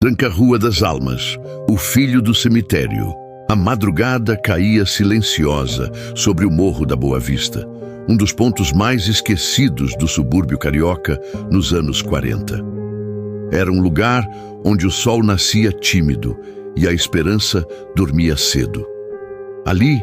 Tranca-Rua das Almas, o filho do cemitério. A madrugada caía silenciosa sobre o Morro da Boa Vista, um dos pontos mais esquecidos do subúrbio carioca nos anos 40. Era um lugar onde o sol nascia tímido e a esperança dormia cedo. Ali,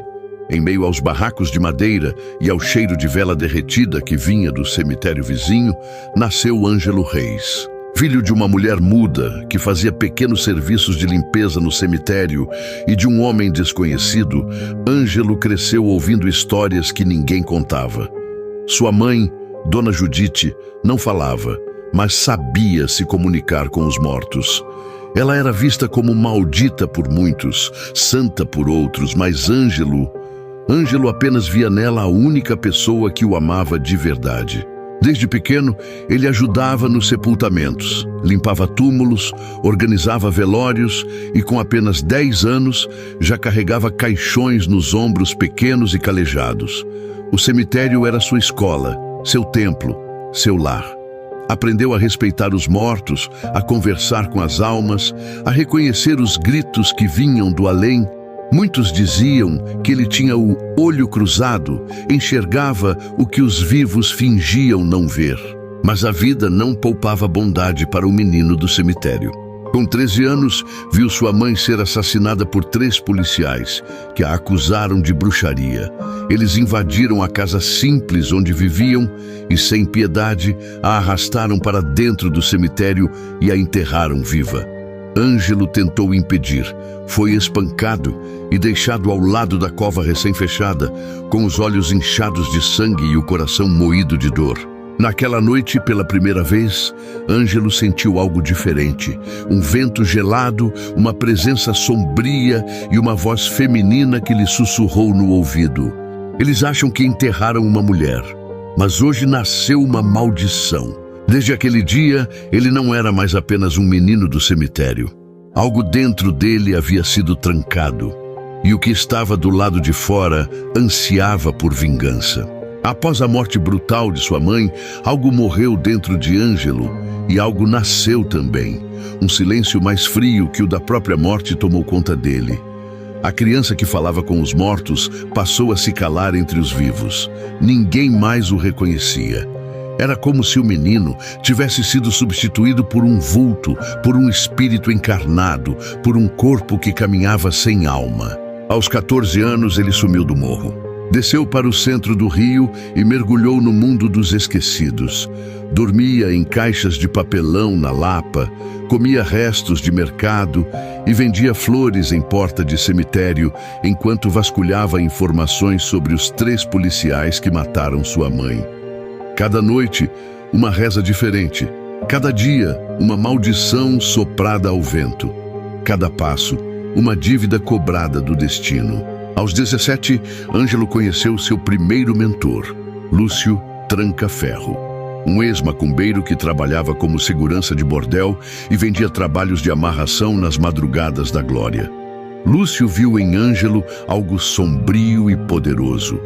em meio aos barracos de madeira e ao cheiro de vela derretida que vinha do cemitério vizinho, nasceu Ângelo Reis. Filho de uma mulher muda que fazia pequenos serviços de limpeza no cemitério e de um homem desconhecido, Ângelo cresceu ouvindo histórias que ninguém contava. Sua mãe, Dona Judite, não falava, mas sabia se comunicar com os mortos. Ela era vista como maldita por muitos, santa por outros, mas Ângelo apenas via nela a única pessoa que o amava de verdade. Desde pequeno, ele ajudava nos sepultamentos, limpava túmulos, organizava velórios e, com apenas 10 anos, já carregava caixões nos ombros pequenos e calejados. O cemitério era sua escola, seu templo, seu lar. Aprendeu a respeitar os mortos, a conversar com as almas, a reconhecer os gritos que vinham do além. Muitos diziam que ele tinha o olho cruzado, enxergava o que os vivos fingiam não ver. Mas a vida não poupava bondade para o menino do cemitério. Com 13 anos, viu sua mãe ser assassinada por 3 policiais, que a acusaram de bruxaria. Eles invadiram a casa simples onde viviam e, sem piedade, a arrastaram para dentro do cemitério e a enterraram viva. Ângelo tentou impedir, foi espancado e deixado ao lado da cova recém-fechada, com os olhos inchados de sangue e o coração moído de dor. Naquela noite, pela primeira vez, Ângelo sentiu algo diferente. Um vento gelado, uma presença sombria e uma voz feminina que lhe sussurrou no ouvido. Eles acham que enterraram uma mulher, mas hoje nasceu uma maldição. Desde aquele dia, ele não era mais apenas um menino do cemitério. Algo dentro dele havia sido trancado, e o que estava do lado de fora ansiava por vingança. Após a morte brutal de sua mãe, algo morreu dentro de Ângelo, e algo nasceu também. Um silêncio mais frio que o da própria morte tomou conta dele. A criança que falava com os mortos passou a se calar entre os vivos. Ninguém mais o reconhecia. Era como se o menino tivesse sido substituído por um vulto, por um espírito encarnado, por um corpo que caminhava sem alma. Aos 14 anos, ele sumiu do morro. Desceu para o centro do Rio e mergulhou no mundo dos esquecidos. Dormia em caixas de papelão na Lapa, comia restos de mercado e vendia flores em porta de cemitério enquanto vasculhava informações sobre os 3 policiais que mataram sua mãe. Cada noite, uma reza diferente. Cada dia, uma maldição soprada ao vento. Cada passo, uma dívida cobrada do destino. Aos 17, Ângelo conheceu seu primeiro mentor, Lúcio Tranca-Ferro, um ex-macumbeiro que trabalhava como segurança de bordel e vendia trabalhos de amarração nas madrugadas da glória. Lúcio viu em Ângelo algo sombrio e poderoso,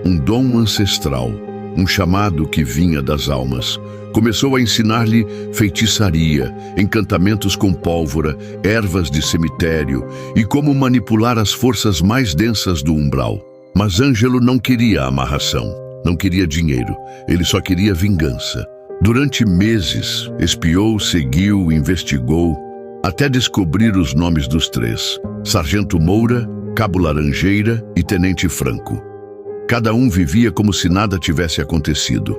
um dom ancestral, um chamado que vinha das almas. Começou a ensinar-lhe feitiçaria, encantamentos com pólvora, ervas de cemitério e como manipular as forças mais densas do umbral. Mas Ângelo não queria amarração, não queria dinheiro, ele só queria vingança. Durante meses, espiou, seguiu, investigou, até descobrir os nomes dos 3, Sargento Moura, Cabo Laranjeira e Tenente Franco. Cada um vivia como se nada tivesse acontecido.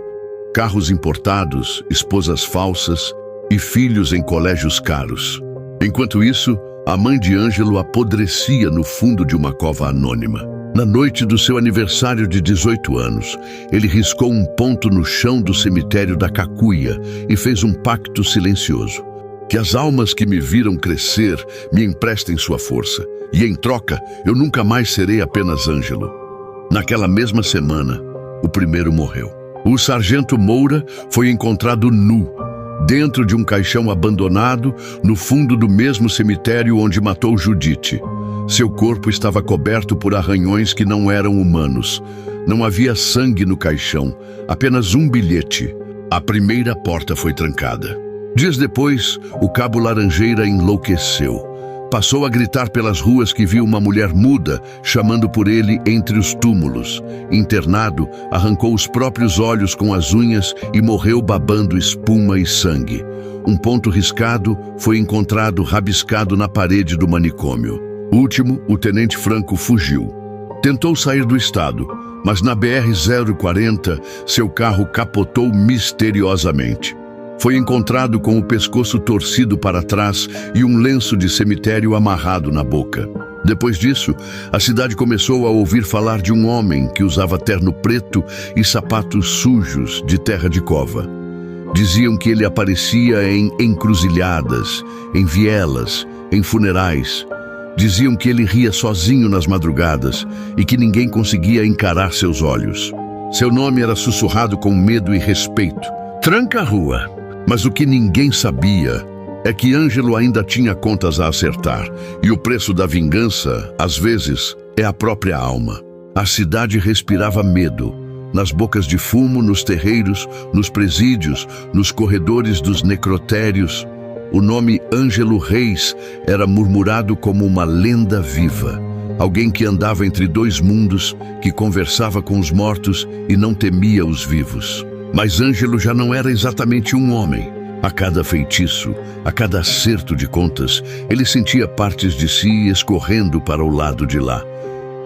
Carros importados, esposas falsas e filhos em colégios caros. Enquanto isso, a mãe de Ângelo apodrecia no fundo de uma cova anônima. Na noite do seu aniversário de 18 anos, ele riscou um ponto no chão do cemitério da Cacuia e fez um pacto silencioso. Que as almas que me viram crescer me emprestem sua força, e em troca, eu nunca mais serei apenas Ângelo. Naquela mesma semana, o primeiro morreu. O sargento Moura foi encontrado nu, dentro de um caixão abandonado, no fundo do mesmo cemitério onde matou Judite. Seu corpo estava coberto por arranhões que não eram humanos. Não havia sangue no caixão, apenas um bilhete. A primeira porta foi trancada. Dias depois, o cabo Laranjeira enlouqueceu. Passou a gritar pelas ruas que viu uma mulher muda chamando por ele entre os túmulos. Internado, arrancou os próprios olhos com as unhas e morreu babando espuma e sangue. Um ponto riscado foi encontrado rabiscado na parede do manicômio. Último, o tenente Franco fugiu. Tentou sair do estado, mas na BR-040 seu carro capotou misteriosamente. Foi encontrado com o pescoço torcido para trás e um lenço de cemitério amarrado na boca. Depois disso, a cidade começou a ouvir falar de um homem que usava terno preto e sapatos sujos de terra de cova. Diziam que ele aparecia em encruzilhadas, em vielas, em funerais. Diziam que ele ria sozinho nas madrugadas e que ninguém conseguia encarar seus olhos. Seu nome era sussurrado com medo e respeito. Tranca-Rua. Mas o que ninguém sabia é que Ângelo ainda tinha contas a acertar, e o preço da vingança, às vezes, é a própria alma. A cidade respirava medo, nas bocas de fumo, nos terreiros, nos presídios, nos corredores dos necrotérios. O nome Ângelo Reis era murmurado como uma lenda viva. Alguém que andava entre dois mundos, que conversava com os mortos e não temia os vivos. Mas Ângelo já não era exatamente um homem. A cada feitiço, a cada acerto de contas, ele sentia partes de si escorrendo para o lado de lá.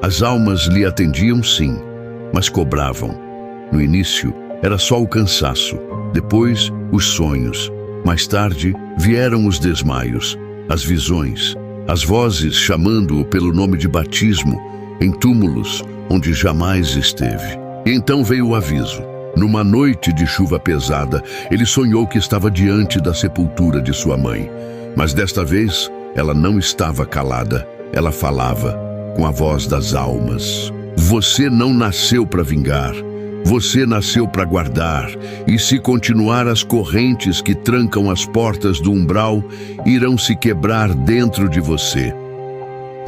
As almas lhe atendiam, sim, mas cobravam. No início, era só o cansaço, depois, os sonhos. Mais tarde, vieram os desmaios, as visões, as vozes chamando-o pelo nome de batismo, em túmulos onde jamais esteve. E então veio o aviso. Numa noite de chuva pesada, ele sonhou que estava diante da sepultura de sua mãe. Mas desta vez, ela não estava calada. Ela falava com a voz das almas. Você não nasceu para vingar. Você nasceu para guardar. E se continuar, as correntes que trancam as portas do umbral irão se quebrar dentro de você.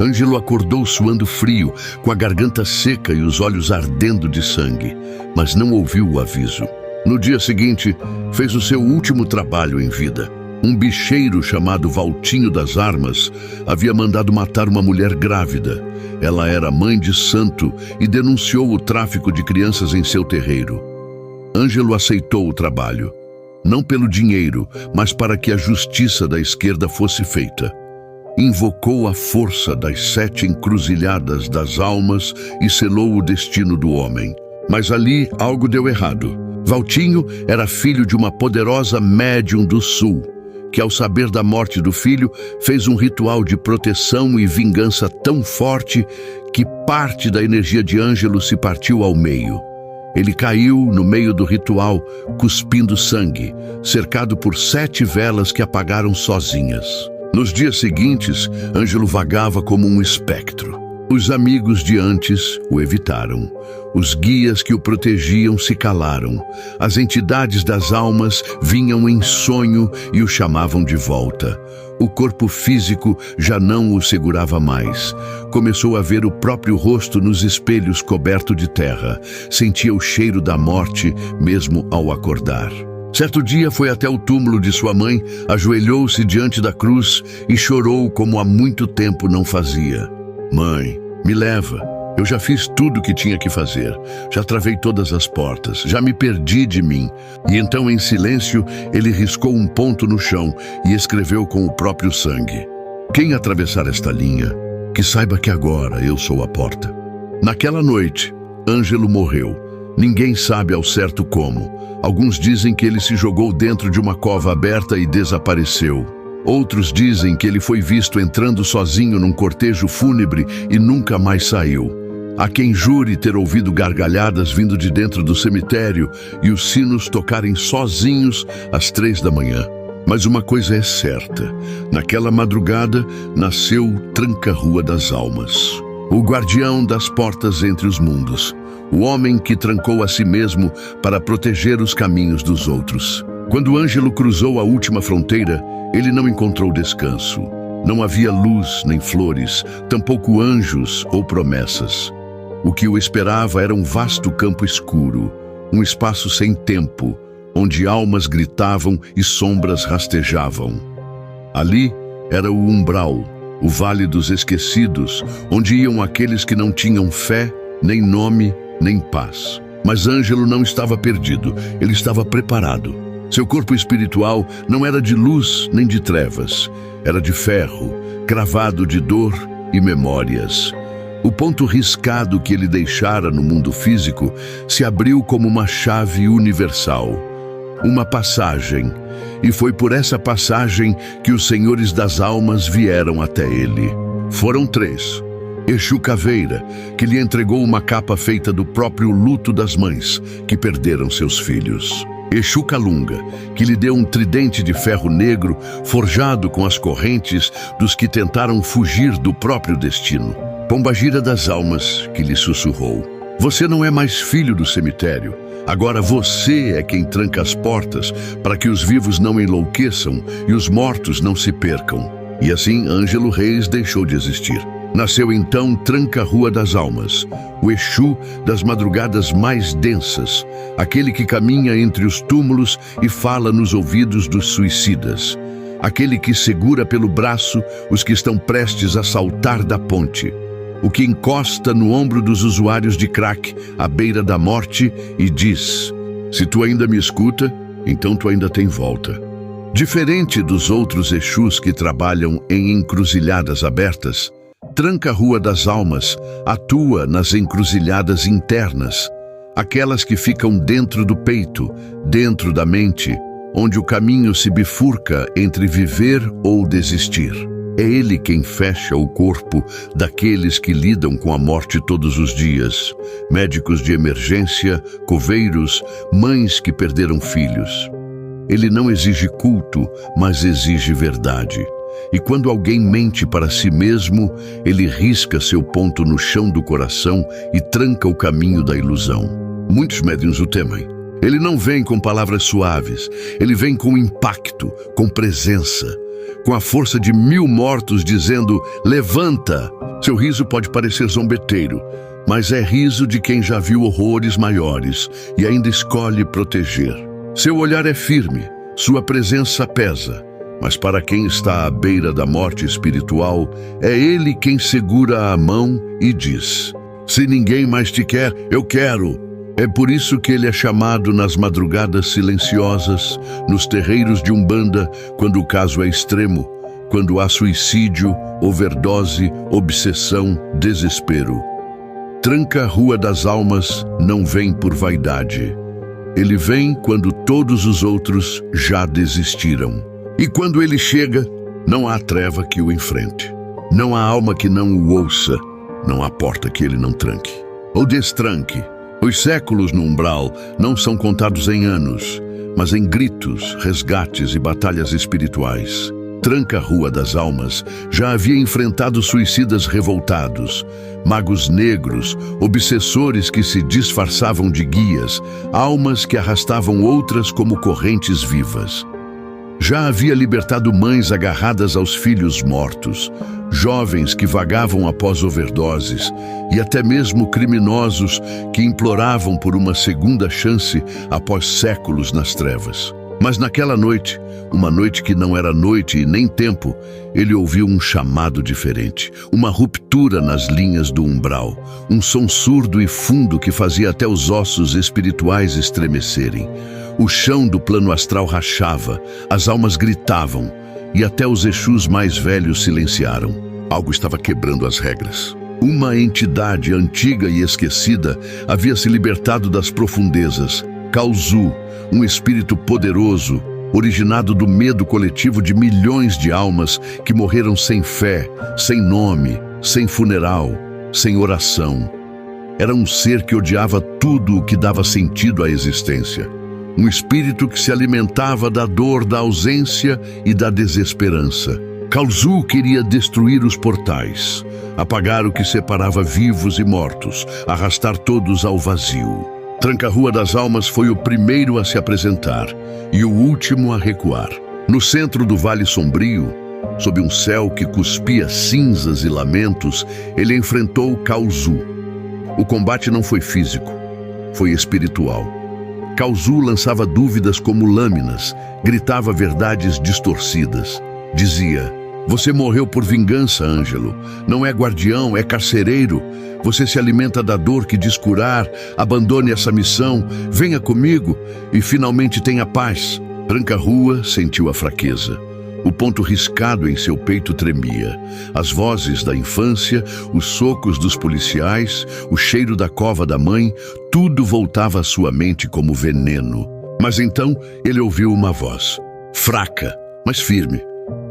Ângelo acordou suando frio, com a garganta seca e os olhos ardendo de sangue, mas não ouviu o aviso. No dia seguinte, fez o seu último trabalho em vida. Um bicheiro chamado Valtinho das Armas havia mandado matar uma mulher grávida. Ela era mãe de santo e denunciou o tráfico de crianças em seu terreiro. Ângelo aceitou o trabalho, não pelo dinheiro, mas para que a justiça da esquerda fosse feita. Invocou a força das 7 encruzilhadas das almas e selou o destino do homem. Mas ali algo deu errado. Valtinho era filho de uma poderosa médium do sul, que ao saber da morte do filho, fez um ritual de proteção e vingança tão forte que parte da energia de Ângelo se partiu ao meio. Ele caiu no meio do ritual, cuspindo sangue, cercado por 7 velas que apagaram sozinhas. Nos dias seguintes, Ângelo vagava como um espectro. Os amigos de antes o evitaram. Os guias que o protegiam se calaram. As entidades das almas vinham em sonho e o chamavam de volta. O corpo físico já não o segurava mais. Começou a ver o próprio rosto nos espelhos coberto de terra. Sentia o cheiro da morte mesmo ao acordar. Certo dia foi até o túmulo de sua mãe, ajoelhou-se diante da cruz e chorou como há muito tempo não fazia. Mãe, me leva. Eu já fiz tudo o que tinha que fazer. Já travei todas as portas. Já me perdi de mim. E então, em silêncio, ele riscou um ponto no chão e escreveu com o próprio sangue. Quem atravessar esta linha, que saiba que agora eu sou a porta. Naquela noite, Ângelo morreu. Ninguém sabe ao certo como. Alguns dizem que ele se jogou dentro de uma cova aberta e desapareceu. Outros dizem que ele foi visto entrando sozinho num cortejo fúnebre e nunca mais saiu. Há quem jure ter ouvido gargalhadas vindo de dentro do cemitério e os sinos tocarem sozinhos às 3 da manhã. Mas uma coisa é certa. Naquela madrugada nasceu o Tranca-Rua das Almas. O guardião das portas entre os mundos. O homem que trancou a si mesmo para proteger os caminhos dos outros. Quando Ângelo cruzou a última fronteira, ele não encontrou descanso. Não havia luz nem flores, tampouco anjos ou promessas. O que o esperava era um vasto campo escuro, um espaço sem tempo, onde almas gritavam e sombras rastejavam. Ali era o umbral, o vale dos esquecidos, onde iam aqueles que não tinham fé, nem nome, nem paz. Mas Ângelo não estava perdido, ele estava preparado. Seu corpo espiritual não era de luz nem de trevas, era de ferro, cravado de dor e memórias. O ponto riscado que ele deixara no mundo físico se abriu como uma chave universal, uma passagem, e foi por essa passagem que os senhores das almas vieram até ele. Foram 3. Exu Caveira, que lhe entregou uma capa feita do próprio luto das mães que perderam seus filhos. Exu Calunga, que lhe deu um tridente de ferro negro forjado com as correntes dos que tentaram fugir do próprio destino. Pombagira das almas, que lhe sussurrou: você não é mais filho do cemitério. Agora você é quem tranca as portas para que os vivos não enlouqueçam e os mortos não se percam. E assim Ângelo Reis deixou de existir. Nasceu então Tranca-Rua das Almas, o Exu das madrugadas mais densas, aquele que caminha entre os túmulos e fala nos ouvidos dos suicidas, aquele que segura pelo braço os que estão prestes a saltar da ponte, o que encosta no ombro dos usuários de crack à beira da morte e diz: se tu ainda me escuta, então tu ainda tem volta. Diferente dos outros Exus que trabalham em encruzilhadas abertas, Tranca-Rua das Almas atua nas encruzilhadas internas, aquelas que ficam dentro do peito, dentro da mente, onde o caminho se bifurca entre viver ou desistir. É ele quem fecha o corpo daqueles que lidam com a morte todos os dias, médicos de emergência, coveiros, mães que perderam filhos. Ele não exige culto, mas exige verdade. E quando alguém mente para si mesmo, ele risca seu ponto no chão do coração e tranca o caminho da ilusão. Muitos médiuns o temem. Ele não vem com palavras suaves, ele vem com impacto, com presença, com a força de 1000 mortos dizendo: levanta! Seu riso pode parecer zombeteiro, mas é riso de quem já viu horrores maiores e ainda escolhe proteger. Seu olhar é firme, sua presença pesa. Mas para quem está à beira da morte espiritual, é ele quem segura a mão e diz: se ninguém mais te quer, eu quero. É por isso que ele é chamado nas madrugadas silenciosas, nos terreiros de Umbanda, quando o caso é extremo, quando há suicídio, overdose, obsessão, desespero. Tranca-Rua das Almas não vem por vaidade. Ele vem quando todos os outros já desistiram. E quando ele chega, não há treva que o enfrente. Não há alma que não o ouça. Não há porta que ele não tranque ou destranque. Os séculos no umbral não são contados em anos, mas em gritos, resgates e batalhas espirituais. Tranca-Rua das Almas já havia enfrentado suicidas revoltados, magos negros, obsessores que se disfarçavam de guias, almas que arrastavam outras como correntes vivas. Já havia libertado mães agarradas aos filhos mortos, jovens que vagavam após overdoses e até mesmo criminosos que imploravam por uma segunda chance após séculos nas trevas. Mas naquela noite, uma noite que não era noite e nem tempo, ele ouviu um chamado diferente, uma ruptura nas linhas do umbral, um som surdo e fundo que fazia até os ossos espirituais estremecerem. O chão do plano astral rachava, as almas gritavam e até os Exus mais velhos silenciaram. Algo estava quebrando as regras. Uma entidade antiga e esquecida havia se libertado das profundezas. Causu, um espírito poderoso, originado do medo coletivo de milhões de almas que morreram sem fé, sem nome, sem funeral, sem oração. Era um ser que odiava tudo o que dava sentido à existência. Um espírito que se alimentava da dor da ausência e da desesperança. Causu queria destruir os portais, apagar o que separava vivos e mortos, arrastar todos ao vazio. Tranca-Rua das Almas foi o primeiro a se apresentar e o último a recuar. No centro do Vale Sombrio, sob um céu que cuspia cinzas e lamentos, ele enfrentou Causu. O combate não foi físico, foi espiritual. Causu lançava dúvidas como lâminas, gritava verdades distorcidas. Dizia: você morreu por vingança, Ângelo. Não é guardião, é carcereiro. Você se alimenta da dor que diz curar. Abandone essa missão, venha comigo e finalmente tenha paz. Tranca-Rua sentiu a fraqueza. O ponto riscado em seu peito tremia. As vozes da infância, os socos dos policiais, o cheiro da cova da mãe, tudo voltava à sua mente como veneno. Mas então ele ouviu uma voz, fraca, mas firme.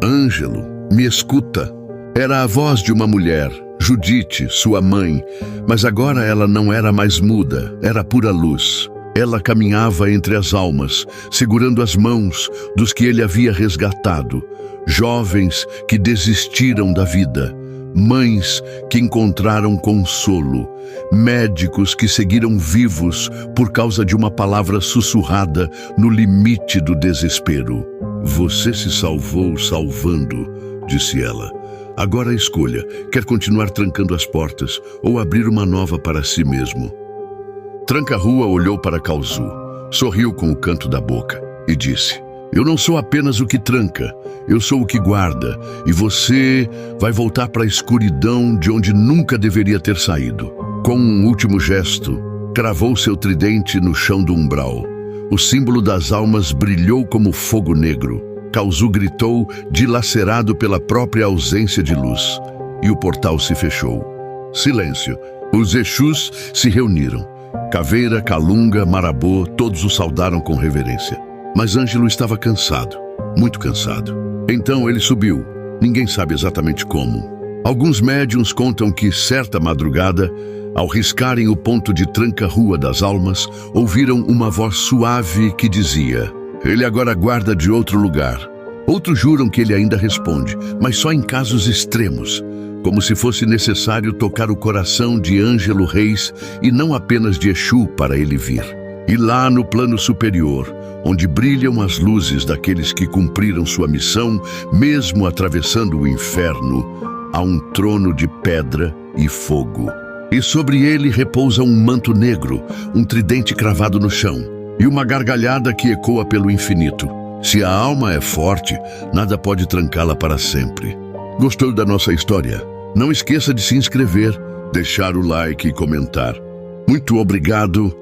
Ângelo, me escuta. Era a voz de uma mulher, Judite, sua mãe, mas agora ela não era mais muda, era pura luz. Ela caminhava entre as almas, segurando as mãos dos que ele havia resgatado, jovens que desistiram da vida, mães que encontraram consolo, médicos que seguiram vivos por causa de uma palavra sussurrada no limite do desespero. Você se salvou salvando, disse ela. Agora escolha, quer continuar trancando as portas ou abrir uma nova para si mesmo? Tranca-Rua olhou para Causu, sorriu com o canto da boca e disse: eu não sou apenas o que tranca, eu sou o que guarda, e você vai voltar para a escuridão de onde nunca deveria ter saído. Com um último gesto, cravou seu tridente no chão do umbral. O símbolo das almas brilhou como fogo negro. Causu gritou, dilacerado pela própria ausência de luz, e o portal se fechou. Silêncio. Os Exus se reuniram. Caveira, Calunga, Marabô, todos o saudaram com reverência. Mas Ângelo estava cansado, muito cansado. Então ele subiu, ninguém sabe exatamente como. Alguns médiuns contam que, certa madrugada, ao riscarem o ponto de Tranca-Rua das almas, ouviram uma voz suave que dizia: ele agora guarda de outro lugar. Outros juram que ele ainda responde, mas só em casos extremos, como se fosse necessário tocar o coração de Ângelo Reis e não apenas de Exu para ele vir. E lá no plano superior, onde brilham as luzes daqueles que cumpriram sua missão, mesmo atravessando o inferno, há um trono de pedra e fogo. E sobre ele repousa um manto negro, um tridente cravado no chão, e uma gargalhada que ecoa pelo infinito. Se a alma é forte, nada pode trancá-la para sempre. Gostou da nossa história? Não esqueça de se inscrever, deixar o like e comentar. Muito obrigado